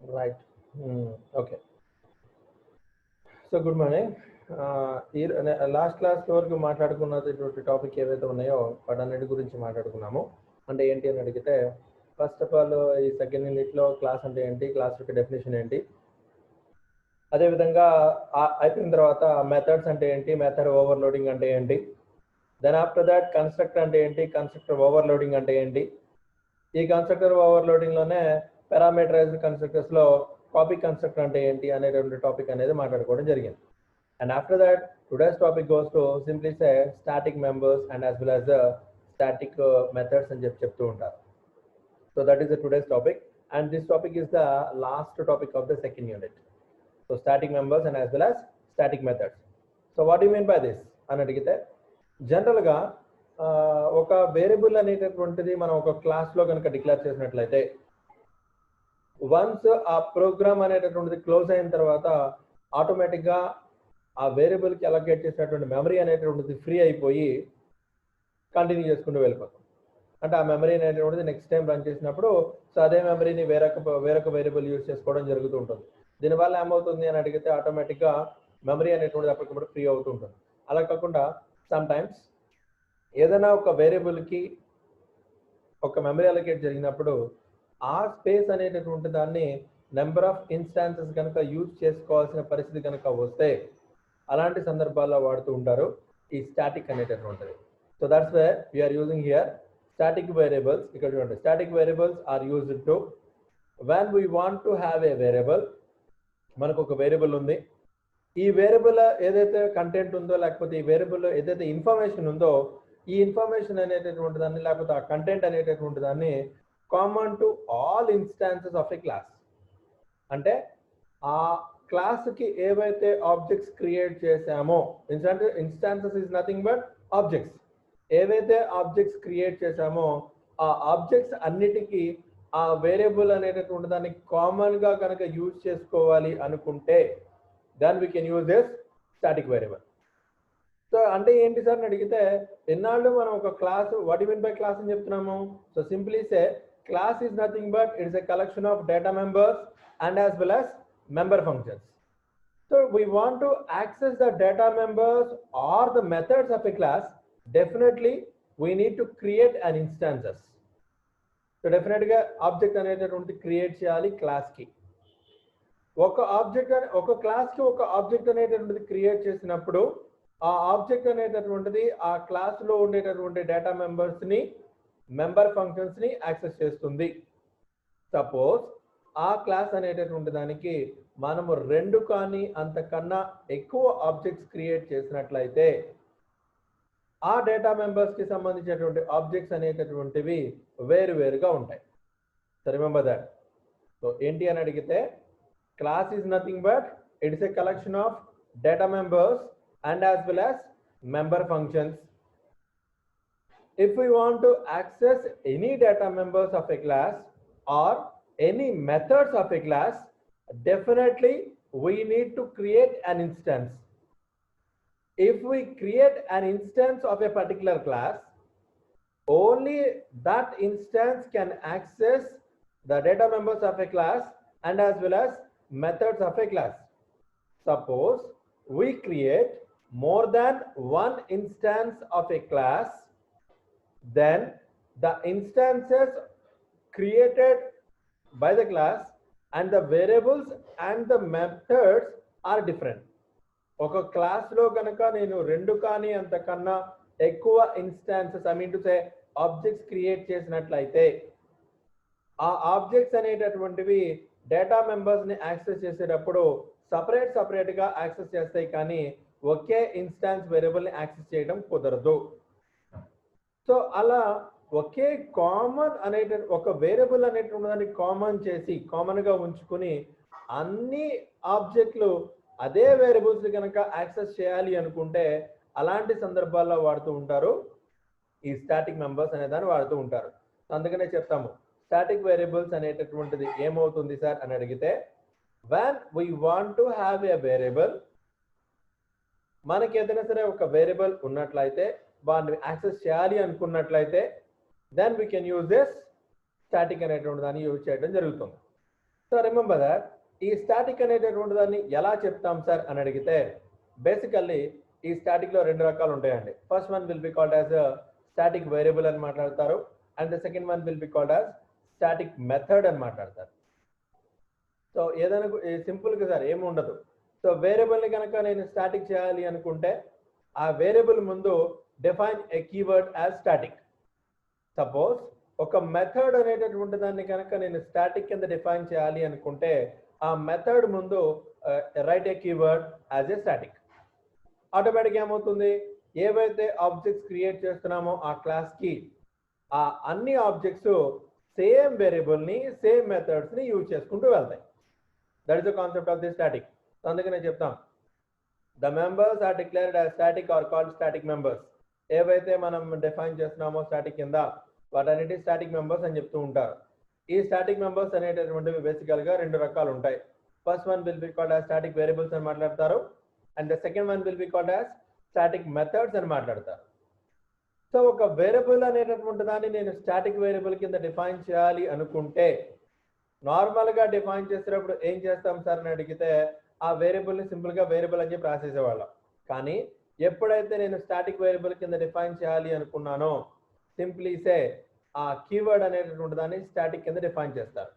Right. Okay. So good morning. ఈ last class వరకు మాట్లాడుకున్నటువంటి topic ఏవైతే ఉన్నాయో వాటన్నిటి గురించి మాట్లాడుకున్నాము. అంటే ఏంటి అని అడిగితే, ఫస్ట్ ఆఫ్ ఆల్ ఈ సెకండ్ యూనిట్లో క్లాస్ అంటే ఏంటి, క్లాస్ యొక్క డెఫినేషన్ ఏంటి, అదేవిధంగా అయిపోయిన తర్వాత మెథడ్స్ అంటే ఏంటి, మెథడ్ ఓవర్లోడింగ్ అంటే ఏంటి, దెన్ ఆఫ్టర్ దాట్ కన్స్ట్రక్టర్ అంటే ఏంటి, కన్స్ట్రక్టర్ ఓవర్లోడింగ్ అంటే ఏంటి, ఈ కన్స్ట్రక్టర్ ఓవర్లోడింగ్లోనే పారామీటరైజ్డ్ కన్స్ట్రక్టర్స్లో కాపీ కన్స్ట్రక్టర్ అంటే ఏంటి అనేటువంటి టాపిక్ అనేది మాట్లాడుకోవడం జరిగింది. And after that today's topic goes to simply say static members and as well as the static methods అని చెప్తూ ఉంటారు. So that is the today's topic and this topic is the last topic of the second unit. So static members and as well as static methods. So what you mean by this అని అడిగితే, జనరల్గా ఒక variable అనేటటువంటిది మనం ఒక క్లాస్లో కనుక declare చేసినట్లయితే, వన్స్ ఆ ప్రోగ్రామ్ అనేటటువంటిది క్లోజ్ అయిన తర్వాత ఆటోమేటిక్గా ఆ వేరియబుల్కి అలొకేట్ చేసినటువంటి మెమరీ అనేటటువంటిది ఫ్రీ అయిపోయి కంటిన్యూ చేసుకుంటూ వెళ్ళిపోతాం. అంటే ఆ మెమరీ అనేటువంటిది నెక్స్ట్ టైం రన్ చేసినప్పుడు సో అదే మెమరీని వేరొక వేరియబుల్ యూజ్ చేసుకోవడం జరుగుతూ ఉంటుంది. దీనివల్ల ఏమవుతుంది అని అడిగితే, ఆటోమేటిక్గా మెమరీ అనేటువంటిది అప్పటికప్పుడు ఫ్రీ అవుతూ ఉంటుంది. అలా కాకుండా సమ్ టైమ్స్ ఏదైనా ఒక వేరియబుల్కి ఒక మెమరీ అలొకేట్ జరిగినప్పుడు ఆ స్పేస్ అనేటటువంటి దాన్ని నెంబర్ ఆఫ్ ఇన్స్టాన్సెస్ కనుక యూజ్ చేసుకోవాల్సిన పరిస్థితి కనుక వస్తే అలాంటి సందర్భాల్లో వాడుతూ ఉంటారు ఈ స్టాటిక్ అనేటటువంటిది. So that's where we are using here static variables. ఇక్కడ చూడండి, static variables are used to when we want to have a variable. మనకు ఒక వేరియబుల్ ఉంది, ఈ వేరియబుల్ ఏదైతే కంటెంట్ ఉందో లేకపోతే ఈ వేరియబుల్ ఏదైతే ఇన్ఫర్మేషన్ ఉందో ఈ ఇన్ఫర్మేషన్ అనేటటువంటి దాన్ని లేకపోతే ఆ కంటెంట్ అనేటటువంటి దాన్ని common to all instances of A class. అంటే ఆ క్లాస్కి ఏవైతే ఆబ్జెక్ట్స్ క్రియేట్ చేసామో, instances is nothing but objects. ఏవైతే ఆబ్జెక్ట్స్ క్రియేట్ చేసామో ఆ ఆబ్జెక్ట్స్ అన్నిటికీ ఆ వేరియబుల్ అనేటటువంటి దాన్ని కామన్గా కనుక యూజ్ చేసుకోవాలి అనుకుంటే then we can use this static variable. So అంటే ఏంటి సార్ అని అడిగితే, ఎన్నాళ్ళు మనం ఒక class what you mean by class అని చెప్తున్నాము. So simply say class is nothing but it's a collection of data members and as well as member functions. So we want to access the data members or the methods of a class. Definitely we need to create an instances. So definitely object అనేటటువంటి create చేయాలి క్లాస్కి. ఒక object ఒక క్లాస్కి ఒక object అనేటటువంటిది create చేసినప్పుడు ఆ ఆబ్జెక్ట్ అనేటటువంటిది ఆ క్లాస్లో ఉండేటటువంటి డేటా మెంబర్స్ని మెంబర్ ఫంక్షన్స్ని యాక్సెస్ చేస్తుంది. సపోజ్ ఆ క్లాస్ అనేటటువంటి దానికి మనము 2 కానీ అంతకన్నా ఎక్కువ ఆబ్జెక్ట్స్ క్రియేట్ చేసినట్లయితే ఆ డేటా మెంబర్స్కి సంబంధించినటువంటి ఆబ్జెక్ట్స్ అనేటటువంటివి వేరువేరుగా ఉంటాయి. So remember that. సో ఏంటి అని అడిగితే, class is nothing but it is a collection of data members and as well as member functions. If we want to access any data members of a class or any methods of a class, definitely we need to create an instance. If we create an instance of a particular class, only that instance can access the data members of a class and as well as methods of a class. Suppose we create more than one instance of a class, then the instances created by the class and the variables and the methods are different. ఒక క్లాస్లో కనుక నేను 2 కానీ అంతకన్నా ఎక్కువ instances I mean to say objects create చేసినట్లయితే ఆ objects అనేటటువంటివి డేటా మెంబర్స్ని యాక్సెస్ చేసేటప్పుడు సపరేట్గా యాక్సెస్ చేస్తాయి, కానీ ఒకే ఇన్స్టాన్స్ వేరియబుల్ని యాక్సెస్ చేయడం కుదరదు. సో అలా ఒకే కామన్ ఒక వేరియబుల్ అనేటువంటి దాన్ని కామన్ చేసి కామన్గా ఉంచుకుని అన్ని ఆబ్జెక్ట్లు అదే వేరియబుల్స్ కనుక యాక్సెస్ చేయాలి అనుకుంటే అలాంటి సందర్భాల్లో వాడుతూ ఉంటారు ఈ స్టాటిక్ మెంబర్స్ అనే దాన్ని వాడుతూ ఉంటారు. అందుకనే చెప్తాము స్టాటిక్ వేరియబుల్స్ అనేటటువంటిది ఏమవుతుంది సార్ అని అడిగితే, when we want to have a variable, మనకి ఏదైనా సరే ఒక వేరియబుల్ ఉన్నట్లయితే వాటిని యాక్సెస్ చేయాలి అనుకున్నట్లయితే then we can use this static అనేటువంటి దాన్ని యూజ్ చేయడం జరుగుతుంది. సో రిమెంబర్ దట్ ఈ స్టాటిక్ అనేటటువంటి దాన్ని ఎలా చెప్తాం సార్ అని అడిగితే బేసికల్లీ ఈ స్టాటిక్ లో రెండు రకాలు ఉంటాయండి. First one will be called as static variable అని మాట్లాడతారు, and the second one will be called as static method అని మాట్లాడతారు. సో ఏదైనా సింపుల్గా సార్ ఏమి ఉండదు. సో వేరియబుల్ని కనుక నేను స్టాటిక్ చేయాలి అనుకుంటే ఆ వేరియబుల్ ముందు డిఫైన్ ఏ కీవర్డ్ యాజ్ స్టాటిక్. సపోజ్ ఒక మెథడ్ అనేటటువంటి దాన్ని కనుక నేను స్టాటిక్ కింద డిఫైన్ చేయాలి అనుకుంటే ఆ మెథడ్ ముందు right A keyword as a static. ఆటోమేటిక్గా ఏమవుతుంది, ఏవైతే ఆబ్జెక్ట్స్ క్రియేట్ చేస్తున్నామో ఆ క్లాస్కి ఆ అన్ని ఆబ్జెక్ట్స్ సేమ్ వేరియబుల్ని సేమ్ మెథడ్స్ని యూజ్ చేసుకుంటూ వెళ్తాయి. That is the concept of the static. అందుకనే చెప్తాం the members are declared as static are called static members. ఏవైతే మనం డిఫైన్ చేస్తున్నామో స్టాటిక్ కింద వాటన్నిటి స్టాటిక్ మెంబర్స్ అని చెప్తూ ఉంటారు. ఈ స్టాటిక్ మెంబర్స్ అనేటటువంటివి బేసికల్గా రెండు రకాలు ఉంటాయి. First one will be called as static variables అని మాట్లాడతారు, and the second one will be called as static methods అని మాట్లాడతారు. సో ఒక వేరియబుల్ అనేటటువంటి దాన్ని నేను స్టాటిక్ వేరియబుల్ కింద డిఫైన్ చేయాలి అనుకుంటే నార్మల్గా డిఫైన్ చేసేటప్పుడు ఏం చేస్తాం సార్ అని అడిగితే ఆ వేరియబుల్ని సింపుల్గా వేరియబుల్ అని చెప్పి రాసేసేవాళ్ళం. కానీ ఎప్పుడైతే నేను స్టాటిక్ వేరియబుల్ కింద డిఫైన్ చేయాలి అనుకున్నానో సింప్లీ సే ఆ కీవర్డ్ అనేటటువంటి దాన్ని స్టాటిక్ కింద డిఫైన్ చేస్తారు.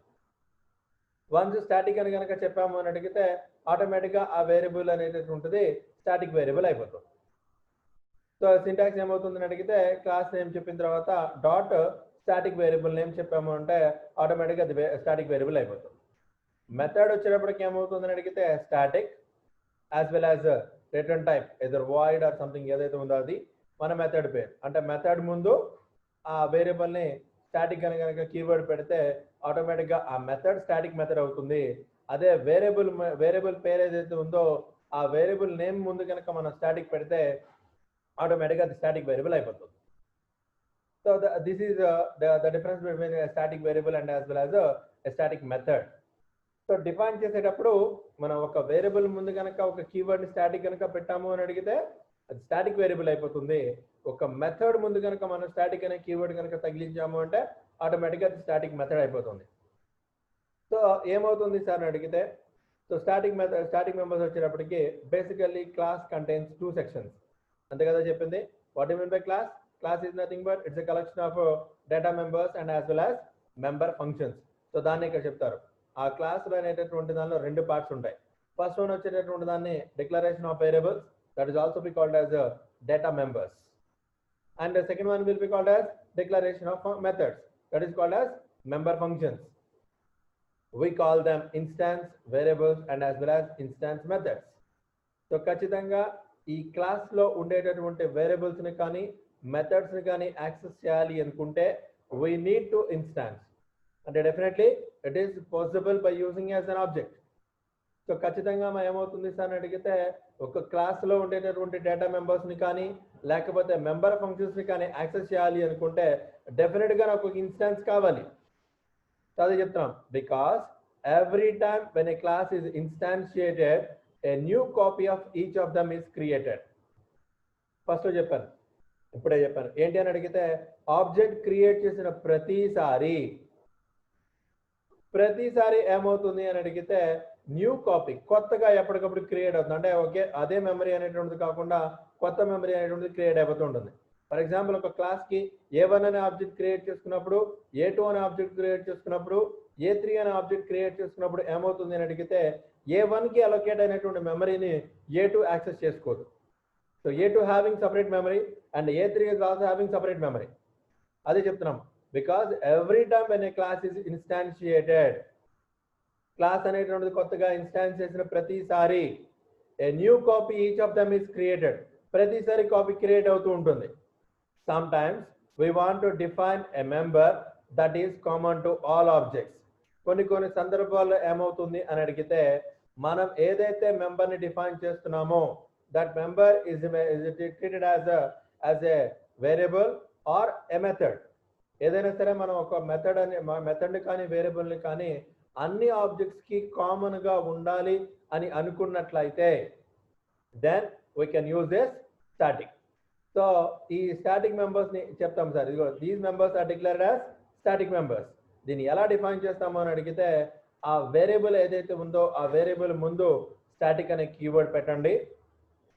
వన్స్ స్టాటిక్ అని కనుక చెప్పాము అని అడిగితే ఆటోమేటిక్గా ఆ వేరియబుల్ అనేటటువంటిది స్టాటిక్ వేరియబుల్ అయిపోతుంది. సో సింటాక్స్ ఏమవుతుందని అడిగితే క్లాస్ నేమ్ చెప్పిన తర్వాత డాట్ స్టాటిక్ వేరియబుల్ నేమ్ చెప్పాము అంటే ఆటోమేటిక్గా అది స్టాటిక్ వేరియబుల్ అయిపోతుంది. మెథడ్ వచ్చేటప్పటికి ఏమవుతుందని అడిగితే static as well has written type either void or something ఏదైతే ఉందో అది మన మెథడ్ పేరు. అంటే మెథడ్ ముందు ఆ వేరియబుల్ని స్టాటిక్ అని కనుక కీవర్డ్ పెడితే ఆటోమేటిక్గా ఆ మెథడ్ స్టాటిక్ మెథడ్ అవుతుంది. అదే వేరియబుల్ పేరు ఏదైతే ఉందో ఆ వేరియబుల్ నేమ్ ముందు కనుక మనం స్టాటిక్ పెడితే ఆటోమేటిక్గా అది స్టాటిక్ వేరియబుల్ అయిపోతుంది. So this is the difference between static variable and as well as static method. So define చేసేటప్పుడు మనం ఒక వేరియబుల్ ముందు కనుక ఒక కీవర్డ్ని స్టాటిక్ కనుక పెట్టాము అని అడిగితే అది స్టాటిక్ వేరియబుల్ అయిపోతుంది. ఒక మెథడ్ ముందు కనుక మనం స్టాటిక్ అనే కీవర్డ్ కనుక తగిలించాము అంటే ఆటోమేటిక్గా అది స్టాటిక్ మెథడ్ అయిపోతుంది. సో ఏమవుతుంది సార్ అని అడిగితే సో స్టాటిక్ మెంబర్స్ వచ్చేటప్పటికి బేసికల్లీ క్లాస్ కంటైన్స్ 2 సెక్షన్స్. అంతే కదా చెప్పింది. What you mean by class? Class is nothing but it's a collection of data members and as well as member functions. So దాన్ని ఇక్కడ చెప్తారు. ఆ క్లాస్ అనేటటువంటి దానిలో 2 పార్ట్స్ ఉంటాయి. ఫస్ట్ వన్ వచ్చేటటువంటి దాన్ని declaration of variables, that is also be called as data members, and the second one will be called as declaration of methods, that is called as member functions. We call them instance variables and as well as instance methods. So ఖచ్చితంగా ఈ class లో ఉండేటటువంటి variables ని కానీ methods ని కానీ access చేయాలి అనుకుంటే we need to instance, and definitely it is possible by using as an object. So ఖచ్చితంగా ఏమవుతుంది సార్ అని అడిగితే ఒక క్లాస్లో ఉండేటటువంటి డేటా మెంబర్స్ని కానీ లేకపోతే మెంబర్ ఫంక్షన్స్ని కానీ యాక్సెస్ చేయాలి అనుకుంటే డెఫినెట్గా నాకు ఒక ఇన్స్టాన్స్ కావాలి. అదే చెప్తాం, because every time when a class is instantiated a new copy of each of them is created. First చెప్పాను, ఇప్పుడే చెప్పాను. ఏంటి అని అడిగితే ఆబ్జెక్ట్ క్రియేట్ చేసిన ప్రతిసారి ఏమవుతుంది అని అడిగితే న్యూ కాపీ కొత్తగా ఎప్పటికప్పుడు క్రియేట్ అవుతుంది. అంటే ఓకే అదే మెమరీ అనేటువంటిది కాకుండా కొత్త మెమరీ అనేటువంటిది క్రియేట్ అయిపోతూ ఉంటుంది. ఫర్ ఎగ్జాంపుల్ ఒక క్లాస్కి A1 అనే ఆబ్జెక్ట్ క్రియేట్ చేసుకున్నప్పుడు, A2 అనే ఆబ్జెక్ట్ క్రియేట్ చేసుకున్నప్పుడు, A3 అనే ఆబ్జెక్ట్ క్రియేట్ చేసుకున్నప్పుడు ఏమవుతుంది అని అడిగితే A1కి అలొకేట్ అయినటువంటి మెమరీని A2 యాక్సెస్ చేసుకోదు. So A2 having separate memory and A3 is also having separate memory. అదే చెప్తున్నాం, because every time when a class is instantiated, class అనేటువంటిది కొత్తగా ఇన్స్టాన్స్ చేసిన ప్రతిసారి a new copy each of them is created, ప్రతిసారి copy create అవుతూ ఉంటుంది. Sometimes we want to define a member that is common to all objects. కొన్ని సందర్భాల్లో ఏమవుతుంది అని అడిగితే మనం ఏదైతే మెంబర్ని డిఫైన్ చేస్తున్నామో that member is treated as a variable or a method. ఏదైనా సరే మనం ఒక మెథడ్ని కానీ వేరియబుల్ని కానీ అన్ని ఆబ్జెక్ట్స్కి కామన్గా ఉండాలి అని అనుకున్నట్లయితే then we can use this static. So ఈ స్టాటిక్ మెంబర్స్ని చెప్తాం సార్. ఇదిగో these members are declared as static members. దీన్ని ఎలా డిఫైన్ చేస్తామో అని అడిగితే ఆ వేరియబుల్ ఏదైతే ఉందో ఆ వేరియబుల్ ముందు స్టాటిక్ అనే కీవర్డ్ పెట్టండి.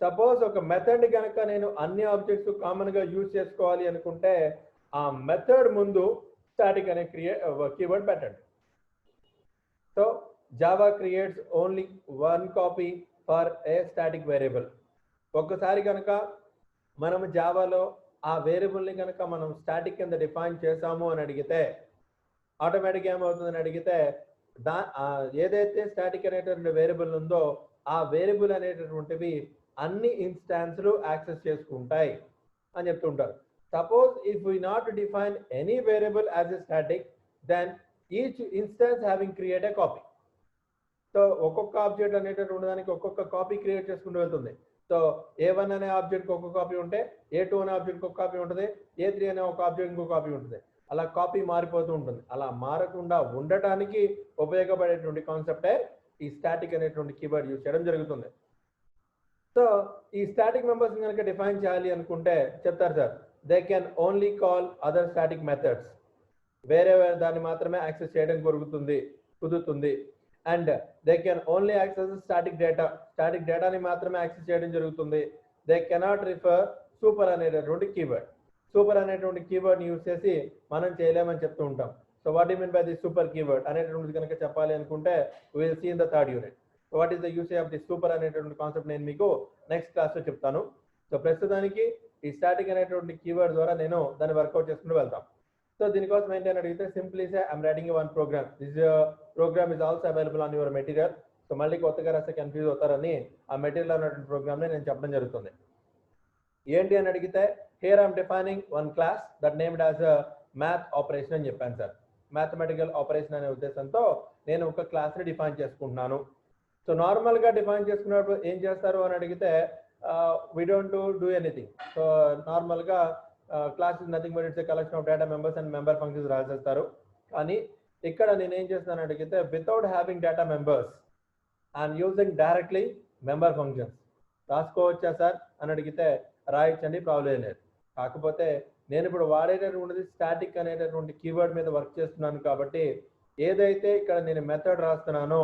సపోజ్ ఒక మెథడ్ కనుక నేను అన్ని ఆబ్జెక్ట్స్ కామన్ గా యూజ్ చేసుకోవాలి అనుకుంటే ఆ మెథడ్ ముందు స్టాటిక్ అనే కీవర్డ్ పెట్టండి. So Java creates only one copy for a static variable. ఒక్కసారి కనుక మనం జావాలో ఆ వేరియబుల్ని కనుక మనం స్టాటిక్ కింద డిఫైన్ చేసాము అని అడిగితే ఆటోమేటిక్ ఏమవుతుందని అడిగితే ఏదైతే స్టాటిక్ అనేటువంటి వేరియబుల్ ఉందో ఆ వేరియబుల్ అనేటటువంటివి అన్ని ఇన్స్టాన్స్లు యాక్సెస్ చేసుకుంటాయి అని చెప్తుంటారు. Suppose if we not define any variable as a static then each instance having create a copy. So ఒక్కొక్క ఆబ్జెక్ట్ అనేటటువంటి దానికి ఒక్కొక్క కాపీ క్రియేట్ చేసుకుంటూ వెళ్తుంది. సో A1 అనే ఆబ్జెక్ట్ ఒక కాపీ ఉంటే A2 అనే ఆబ్జెక్ట్ ఒక కాపీ ఉంటుంది, A3 అనే ఒక ఆబ్జెక్ట్ ఇంకో కాపీ ఉంటుంది. అలా కాపీ మారిపోతూ ఉంటుంది. అలా మారకుండా ఉండటానికి ఉపయోగపడేటువంటి కాన్సెప్టే ఈ స్టాటిక్ అనేటువంటి కీవర్డ్ యూజ్ చేయడం జరుగుతుంది. సో ఈ స్టాటిక్ మెంబర్స్ కనుక డిఫైన్ చేయాలి అనుకుంటే చెప్తారు sir, they can only call other static methods. వేరే దాన్ని మాత్రమే యాక్సెస్ చేయడం కుదురుతుంది. And they can only access static డేటాని మాత్రమే యాక్సెస్ చేయడం జరుగుతుంది. దే కెనాట్ రిఫర్ సూపర్ అనేటటువంటి కీవర్డ్. సూపర్ అనేటువంటి కీవర్డ్ని యూజ్ చేసి మనం చేయలేమని చెప్తూ ఉంటాం. So what you mean by the super keyword అనేటువంటిది కనుక చెప్పాలి అనుకుంటే will see in the third unit. So what is the usage of the super అనేటువంటి కాన్సెప్ట్ నేను మీకు నెక్స్ట్ క్లాస్లో చెప్తాను. సో ప్రస్తుతానికి ఈ స్టాటిక్ అనేటువంటి కీవర్డ్ ద్వారా నేను దాన్ని వర్కౌట్ చేసుకుంటూ వెళ్తాం. సో దీనికోసం ఏంటని అడిగితే simply say I'm writing one program. This program is also available on your material. So మళ్ళీ కొత్తగా రాస్తే కన్ఫ్యూజ్ అవుతారని ఆ మెటీరియల్ అనేటువంటి ప్రోగ్రామ్ని నేను చెప్పడం జరుగుతుంది. ఏంటి అని అడిగితే here I'm defining one class that named as math operation అని చెప్పాను సార్. మ్యాథమెటికల్ ఆపరేషన్ అనే ఉద్దేశంతో నేను ఒక క్లాస్ని డిఫైన్ చేసుకుంటున్నాను. సో నార్మల్గా డిఫైన్ చేసుకున్నప్పుడు ఏం చేస్తారు అని అడిగితే we don't do anything. So నార్మల్గా class is nothing but it's a collection of data members and member functions రాసేస్తారు. కానీ ఇక్కడ నేను ఏం చేస్తాను అడిగితే without having data members I'm using directly member functions. రాసుకోవచ్చా sir అని అడిగితే రాయొచ్చండి, ప్రాబ్లం లేదు. కాకపోతే నేను ఇప్పుడు వాడేటటువంటిది స్టాటిక్ అనేటటువంటి కీవర్డ్ మీద వర్క్ చేస్తున్నాను కాబట్టి ఏదైతే ఇక్కడ నేను మెథడ్ రాస్తున్నానో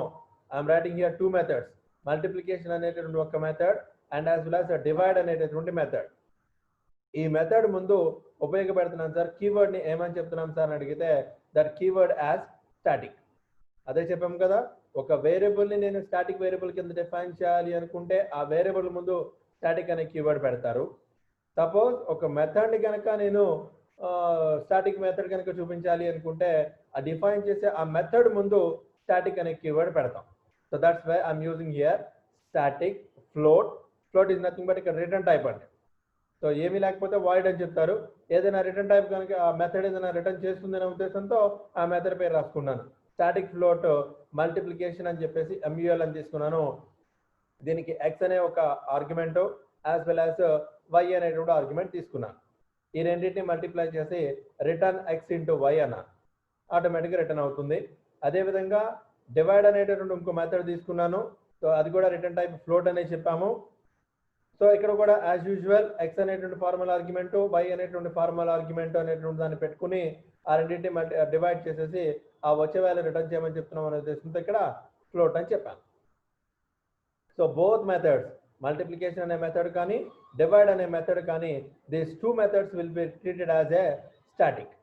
I'm writing here 2 methods, multiplication అనేటటువంటి ఒక method and as well as divide అనేటటువంటి మెథడ్. ఈ మెథడ్ ముందు ఉపయోగపెడుతున్నాను సార్. కీవర్డ్ని ఏమని చెప్తున్నాం సార్ అని అడిగితే దట్ కీవర్డ్ యాజ్ స్టాటిక్. అదే చెప్పాము కదా, ఒక వేరియబుల్ని నేను స్టాటిక్ వేరియబుల్ కింద డిఫైన్ చేయాలి అనుకుంటే ఆ వేరియబుల్ ముందు స్టాటిక్ అనే కీవర్డ్ పెడతారు. సపోజ్ ఒక మెథడ్ని కనుక నేను స్టాటిక్ మెథడ్ కనుక చూపించాలి అనుకుంటే ఆ డిఫైన్ చేసే ఆ మెథడ్ ముందు స్టాటిక్ అనే కీవర్డ్ పెడతాం. So that's why I'm using here static float. Float is nothing but ఇక్కడ రిటర్న్ టైప్ అండి. సో ఏమీ లేకపోతే వాయిడ్ అని చెప్తారు. ఏదైనా రిటర్న్ టైప్ కనుక ఆ మెథడ్ ఏదైనా రిటర్న్ చేస్తుంది అనే ఉద్దేశంతో ఆ మెథడ్ పేరు రాసుకున్నాను. స్టాటిక్ ఫ్లోట్ మల్టిప్లికేషన్ అని చెప్పేసి MUL అని తీసుకున్నాను. దీనికి X అనే ఒక argument as well as Y అనేటువంటి ఆర్గ్యుమెంట్ తీసుకున్నాను. ఈ రెండింటిని మల్టిప్లై చేసి రిటర్న్ X ఇంటూ Y అన్న ఆటోమేటిక్గా రిటర్న్ అవుతుంది. అదేవిధంగా డివైడ్ అనేటటువంటి ఇంకో మెథడ్ తీసుకున్నాను. సో అది కూడా రిటర్న్ టైప్ ఫ్లోట్ అనేది చెప్పాము. సో ఇక్కడ కూడా యాజ్ యూజువల్ X అనేటువంటి ఫార్మల్ ఆర్గ్యుమెంట్, Y అనేటువంటి ఫార్మల్ ఆర్గ్యుమెంట్ అనేటువంటి దాన్ని పెట్టుకుని ఆ రెండింటిని డివైడ్ చేసేసి ఆ వచ్చే వాల్యూ రిటర్న్ చేయమని చెప్తున్నాం అనే ఉద్దేశంతో ఇక్కడ ఫ్లోట్ అని చెప్పాను. సో బోత్ మెథడ్స్, మల్టిప్లికేషన్ అనే మెథడ్ కానీ డివైడ్ అనే మెథడ్ కానీ, these 2 methods will be treated as a static.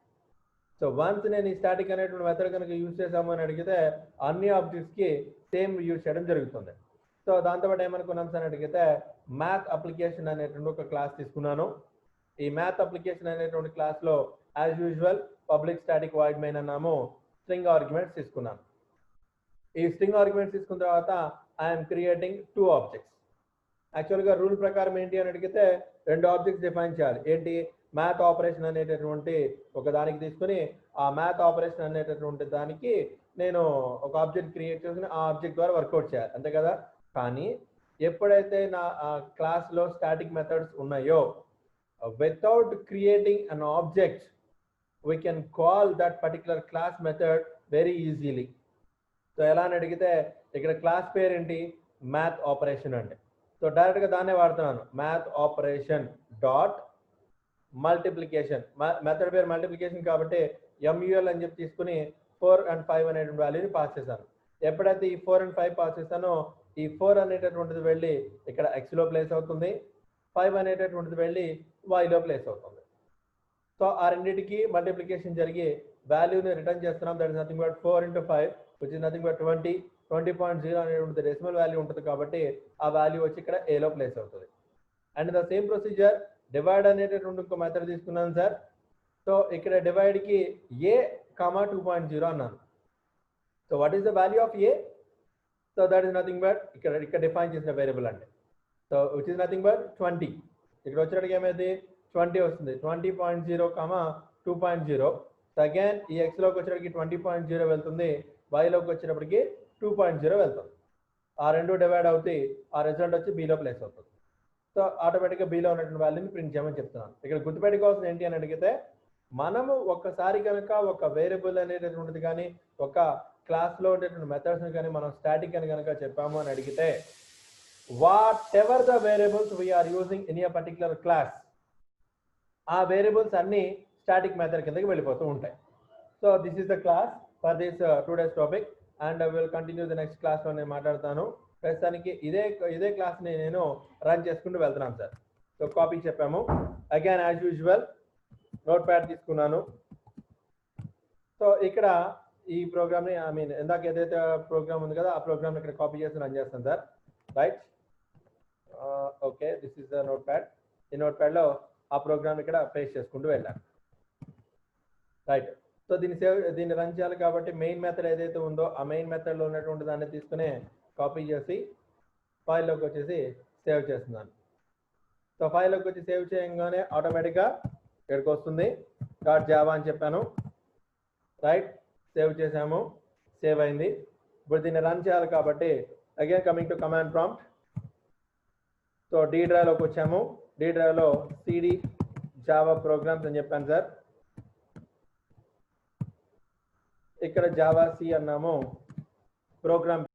So once నేను ఈ స్టాటిక్ అనేటువంటి మెథడ్ కనుక యూజ్ చేసాము అని అడిగితే అన్ని ఆబ్జెక్ట్స్కి సేమ్ యూజ్ చేయడం జరుగుతుంది. సో దాంతోపాటు ఏమనుకున్నాం సార్ అడిగితే మ్యాథ్ అప్లికేషన్ అనేటువంటి ఒక క్లాస్ తీసుకున్నాను. ఈ మ్యాథ్ అప్లికేషన్ అనేటువంటి క్లాస్లో as usual public static void main అన్నాము. స్ట్రింగ్ ఆర్గ్యుమెంట్స్ తీసుకున్నాను. ఈ స్ట్రింగ్ ఆర్గ్యుమెంట్స్ తీసుకున్న తర్వాత ఐఎమ్ క్రియేటింగ్ 2 ఆబ్జెక్ట్స్. యాక్చువల్గా రూల్ ప్రకారం ఏంటి అని అడిగితే 2 ఆబ్జెక్ట్స్ డిఫైన్ చేయాలి. ఏంటి, మ్యాథ్ ఆపరేషన్ అనేటటువంటి ఒక దానికి తీసుకుని ఆ మ్యాథ్ ఆపరేషన్ అనేటటువంటి దానికి నేను ఒక ఆబ్జెక్ట్ క్రియేట్ చేసుకుని ఆ ఆబ్జెక్ట్ ద్వారా వర్కౌట్ చేయాలి, అంతే కదా. కానీ ఎప్పుడైతే నా క్లాస్లో స్టాటిక్ మెథడ్స్ ఉన్నాయో without creating an object we can call that particular class method very easily. So ఎలా అని అడిగితే ఇక్కడ క్లాస్ పేరు ఏంటి, మ్యాథ్ ఆపరేషన్ అండి. సో డైరెక్ట్గా దాన్నే వాడుతున్నాను, math operation dot multiplication. Method పేరు మల్టిప్లికేషన్ కాబట్టి MUL అని చెప్పి తీసుకుని 4 and 5 అనేటువంటి వాల్యూని పాస్ చేశాను. ఎప్పుడైతే ఈ 4 and 5 పాస్ చేస్తానో ఈ 4 అనేటటువంటిది వెళ్ళి ఇక్కడ x లో ప్లేస్ అవుతుంది, 5 అనేటటువంటిది వెళ్ళి y లో ప్లేస్ అవుతుంది. సో ఆ రెండింటికి మల్టిప్లికేషన్ జరిగి వాల్యూని రిటర్న్ చేస్తున్నాం. That is nothing but 4 into 5 which is nothing but 20.0 అనేటువంటి డెసిమల్ వాల్యూ ఉంటుంది కాబట్టి ఆ వాల్యూ వచ్చి ఇక్కడ a లో ప్లేస్ అవుతుంది. And the same procedure divide అనేటటువంటి ఇంకో మెథడ్ తీసుకున్నాను సార్. సో ఇక్కడ డివైడ్ కి a, 2.0 అన్నాను. So what is the value of a? So that is nothing but ఇక్కడ డిఫైన్ చేసిన వేరియబుల్ అంటే so which is nothing but 20. ఇక్కడ వచ్చేటికి ఏమైంది 20 వస్తుంది. 20.0, 2.0. సో అగైన్ ఈ x లోకి వచ్చేటికి 20.0 వెళ్తుంది, y లోకి వచ్చేటప్పటికి 2.0 వెళ్తుంది. ఆ రెండు డివైడ్ అవుతాయి, ఆ రిజల్ట్ వచ్చి b లో ప్లేస్ అవుతుంది. సో ఆటోమేటిక్గా b లో ఉన్నటువంటి వాల్యూని ప్రింట్ చేయమని చెప్తున్నాను. ఇక్కడ గుర్తుపెట్టుకోవాల్సింది ఏంటి అని అడిగితే మనము ఒక్కసారి కనుక ఒక వేరియబుల్ అనేటటువంటిది కానీ ఒక క్లాస్లో ఉండేటువంటి మెథడ్స్ని కానీ మనం స్టాటిక్ అని కనుక చెప్పాము అని అడిగితే whatever the variables we are using in a particular class ఆ వేరియబుల్స్ అన్ని స్టాటిక్ మెథడ్ కిందకి వెళ్ళిపోతూ ఉంటాయి. So this is the class for this 2 days topic and I will continue the next క్లాస్లో నేను మాట్లాడతాను. ప్రస్తుతానికి ఇదే క్లాస్ని నేను రన్ చేసుకుంటూ వెళ్తున్నాను సార్. సో కాపీ చెప్పాము. Again as usual note pad తీసుకున్నాను. సో ఇక్కడ ఈ ప్రోగ్రామ్ని ఇందాక ఏదైతే ప్రోగ్రామ్ ఉంది కదా ఆ ప్రోగ్రామ్ ఇక్కడ కాపీ చేసి రన్ చేస్తాను sir. Right, okay, this is the note pad. ఈ నోట్ ప్యాడ్లో ఆ ప్రోగ్రామ్ ఇక్కడ పేస్ట్ చేసుకుంటూ వెళ్ళాను. రైట్, సో దీన్ని రన్ చేయాలి కాబట్టి మెయిన్ మెథడ్ ఏదైతే ఉందో ఆ మెయిన్ మెథడ్లో ఉన్నటువంటి దాన్ని తీసుకుని కాపీ చేసి ఫైల్లోకి వచ్చేసి సేవ్ చేస్తున్నాను. సో ఫైల్లోకి వచ్చి సేవ్ చేయగానే ఆటోమేటిక్గా ఇక్కడికి వస్తుంది. .java అని చెప్పాను. రైట్, సేవ్ చేసాము, సేవ్ అయింది. ఇప్పుడు దీన్ని రన్ చేయాలి కాబట్టి again coming to command prompt. So D డ్రైవ్లోకి వచ్చాము. డి డ్రైవ్లో cd జావా ప్రోగ్రామ్స్ అని చెప్పాను సార్. ఇక్కడ జావా సి అన్నాము, ప్రోగ్రామ్